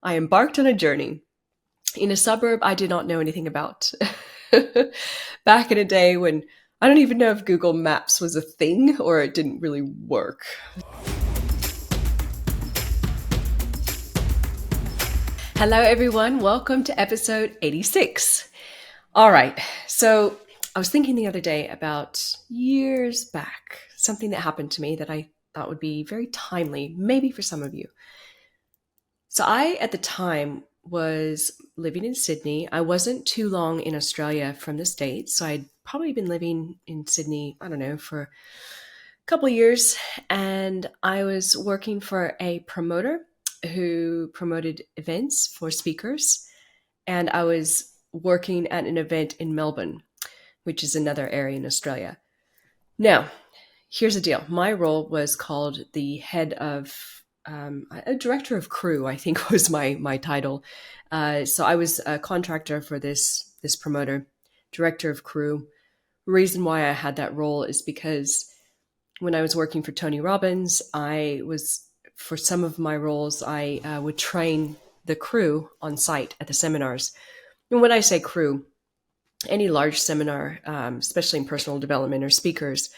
I embarked on a journey in a suburb I did not know anything about. Back in a day when I don't even know if Google Maps was a thing or it didn't really work. Hello, everyone. Welcome to episode 86. All right. So I was thinking the other day about years back, something that happened to me that I thought would be very timely, maybe for some of you. So I, at the time, was living in Sydney. I wasn't too long in Australia from the States. So I'd probably been living in Sydney, I don't know, for a couple of years. And I was working for a promoter who promoted events for speakers. And I was working at an event in Melbourne, which is another area in Australia. Now, here's the deal. My role was called the head of a director of crew, I think was my title. So I was a contractor for this promoter, director of crew. Reason why I had that role is because when I was working for Tony Robbins, for some of my roles, I would train the crew on site at the seminars. And when I say crew, any large seminar, especially in personal development or speakers,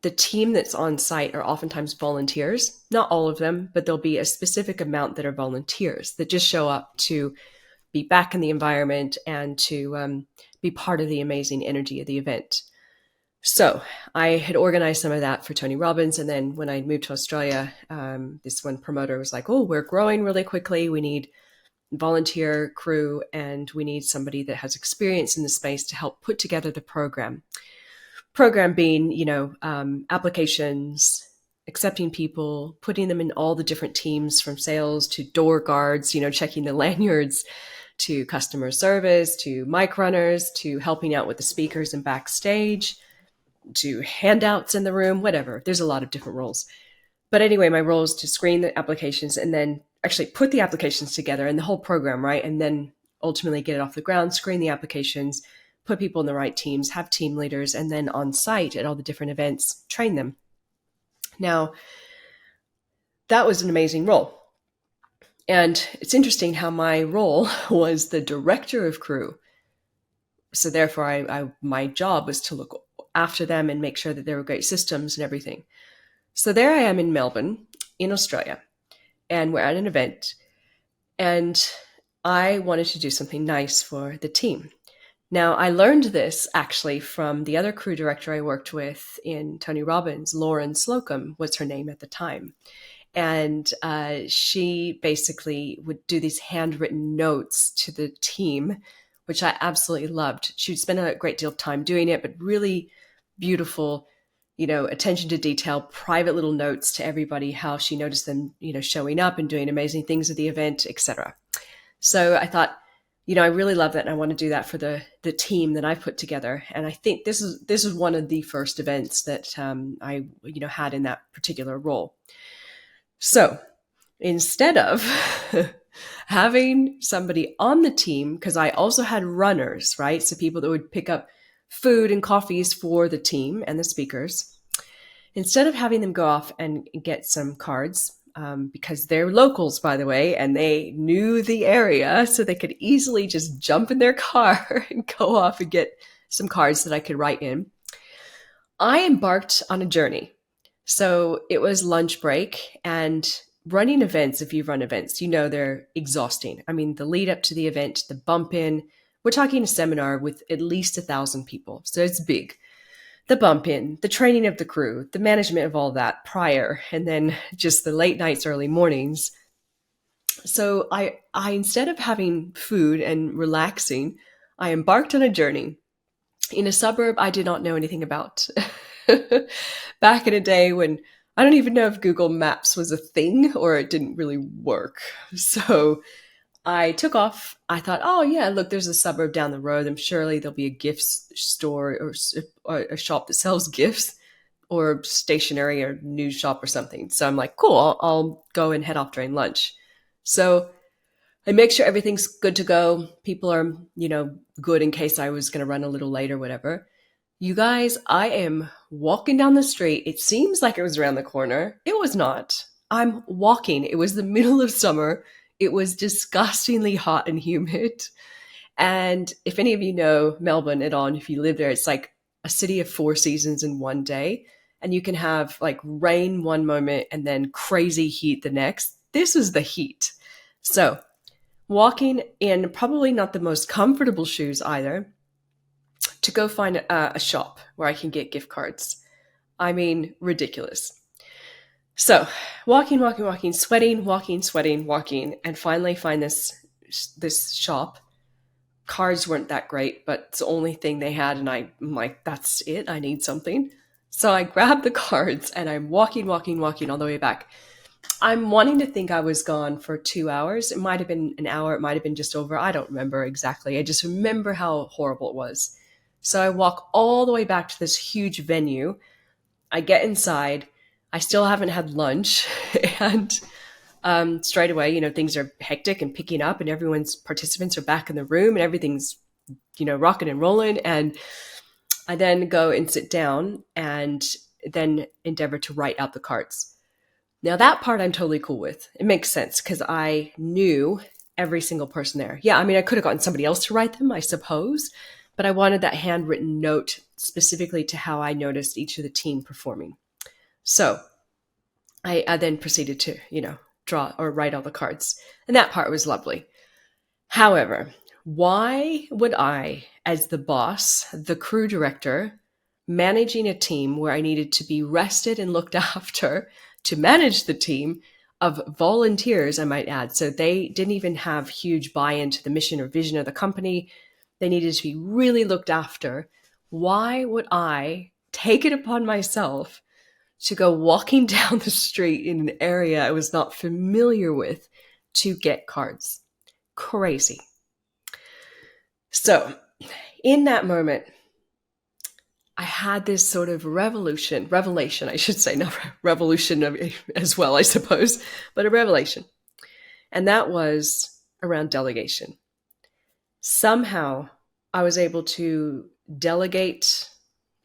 the team that's on site are oftentimes volunteers. Not all of them, but there'll be a specific amount that are volunteers that just show up to be back in the environment and to be part of the amazing energy of the event. So I had organized some of that for Tony Robbins. And then when I moved to Australia, this one promoter was like, oh, we're growing really quickly. We need volunteer crew and we need somebody that has experience in the space to help put together the program. Program being, applications, accepting people, putting them in all the different teams from sales to door guards, checking the lanyards, to customer service, to mic runners, to helping out with the speakers and backstage, to handouts in the room, whatever. There's a lot of different roles. But anyway, my role is to screen the applications and then actually put the applications together and the whole program, right? And then ultimately get it off the ground, screen the applications, put people in the right teams, have team leaders, and then on site at all the different events, train them. Now, that was an amazing role. And it's interesting how my role was the director of crew. So therefore, my job was to look after them and make sure that there were great systems and everything. So there I am in Melbourne, in Australia, and we're at an event. And I wanted to do something nice for the team. Now, I learned this actually from the other crew director I worked with in Tony Robbins. Lauren Slocum was her name at the time. And she basically would do these handwritten notes to the team, which I absolutely loved. She'd spend a great deal of time doing it, but really beautiful, attention to detail, private little notes to everybody, how she noticed them, showing up and doing amazing things at the event, etc. So I thought, I really love that, and I want to do that for the team that I've put together. And I think this is one of the first events that I had in that particular role. So instead of having somebody on the team, because I also had runners, right? So people that would pick up food and coffees for the team and the speakers, instead of having them go off and get some cards, because they're locals, by the way, and they knew the area, so they could easily just jump in their car and go off and get some cards that I could write in. I embarked on a journey. So it was lunch break, and running events, if you run events, they're exhausting. I mean, the lead up to the event, the bump in, we're talking a seminar with at least 1,000 people. So it's big. The bump in, the training of the crew, the management of all that prior, and then just the late nights, early mornings. So I instead of having food and relaxing, I embarked on a journey in a suburb I did not know anything about. Back in a day when I don't even know if Google Maps was a thing or it didn't really work. So I took off. I thought, oh yeah, look, there's a suburb down the road. And surely there'll be a gift store or a shop that sells gifts or stationery or news shop or something. So I'm like, cool, I'll go and head off during lunch. So I make sure everything's good to go. People are, good in case I was going to run a little late or whatever. You guys, I am walking down the street. It seems like it was around the corner. It was not. I'm walking. It was the middle of summer It was disgustingly hot and humid. And if any of you know Melbourne at all, and if you live there, it's like a city of four seasons in one day. And you can have like rain one moment and then crazy heat the next. This is the heat. So walking in probably not the most comfortable shoes either to go find a shop where I can get gift cards. I mean, ridiculous. So walking, sweating, walking, and finally find this shop. Cards weren't that great, but it's the only thing they had, and I'm like, that's it. I need something. So I grabbed the cards and I'm walking all the way back. I'm wanting to think I was gone for 2 hours. It might have been an hour. It might have been just over. I don't remember exactly. I just remember how horrible it was. So I walk all the way back to this huge venue. I get inside. I still haven't had lunch. And straight away, things are hectic and picking up, and everyone's participants are back in the room and everything's, rocking and rolling. And I then go and sit down and then endeavor to write out the cards. Now that part I'm totally cool with. It makes sense because I knew every single person there. Yeah, I mean, I could have gotten somebody else to write them, I suppose, but I wanted that handwritten note specifically to how I noticed each of the team performing. So I then proceeded to, draw or write all the cards. And that part was lovely. However, why would I, as the boss, the crew director, managing a team where I needed to be rested and looked after to manage the team of volunteers, I might add. So they didn't even have huge buy-in to the mission or vision of the company. They needed to be really looked after. Why would I take it upon myself to go walking down the street in an area I was not familiar with to get cards? Crazy. So in that moment, I had this sort of revelation, I should say, not revolution as well, I suppose, but a revelation. And that was around delegation. Somehow I was able to delegate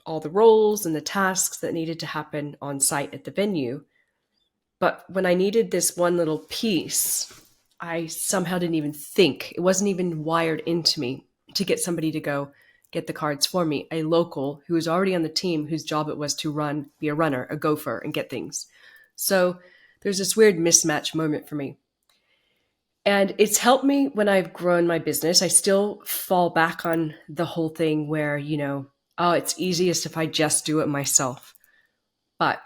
all the roles and the tasks that needed to happen on site at the venue. But when I needed this one little piece, I somehow didn't even think. It wasn't even wired into me to get somebody to go get the cards for me, a local who was already on the team whose job it was to be a runner, a gopher, and get things. So there's this weird mismatch moment for me. And it's helped me when I've grown my business. I still fall back on the whole thing where, it's easiest if I just do it myself. But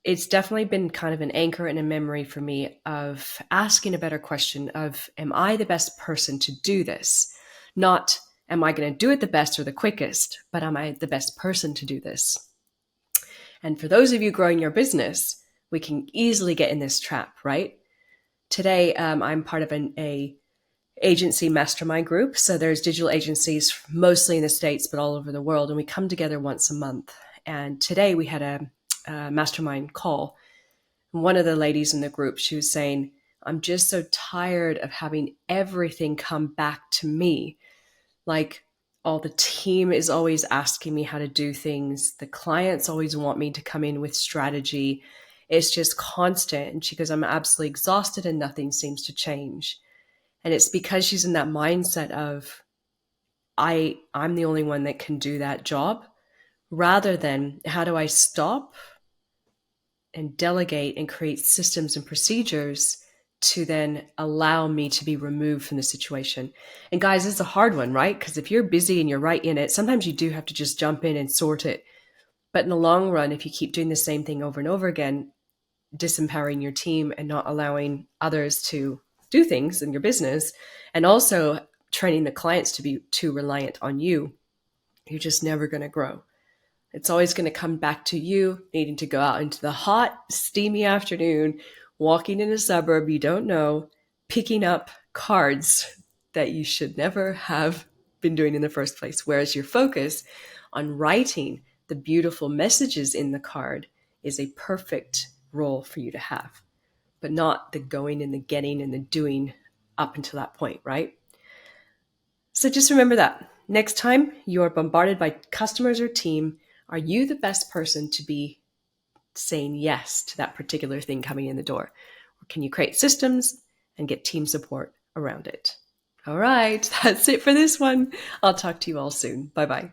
it's definitely been kind of an anchor and a memory for me of asking a better question of, am I the best person to do this? Not, am I going to do it the best or the quickest, but am I the best person to do this? And for those of you growing your business, we can easily get in this trap, right? Today, I'm part of a agency mastermind group. So there's digital agencies mostly in the States, but all over the world. And we come together once a month. And today we had a mastermind call. One of the ladies in the group, she was saying, I'm just so tired of having everything come back to me. Like, all the team is always asking me how to do things. The clients always want me to come in with strategy. It's just constant. And she goes, I'm absolutely exhausted and nothing seems to change. And it's because she's in that mindset of, I'm the only one that can do that job, rather than how do I stop and delegate and create systems and procedures to then allow me to be removed from the situation. And guys, it's a hard one, right? Because if you're busy and you're right in it, sometimes you do have to just jump in and sort it. But in the long run, if you keep doing the same thing over and over again, disempowering your team and not allowing others to do things in your business, and also training the clients to be too reliant on you, you're just never going to grow. It's always going to come back to you needing to go out into the hot, steamy afternoon, walking in a suburb you don't know, picking up cards that you should never have been doing in the first place. Whereas your focus on writing the beautiful messages in the card is a perfect role for you to have, but not the going and the getting and the doing up until that point, right? So just remember that. Next time you are bombarded by customers or team, are you the best person to be saying yes to that particular thing coming in the door? Or can you create systems and get team support around it. All right, that's it for this one. I'll talk to you all soon. Bye-bye.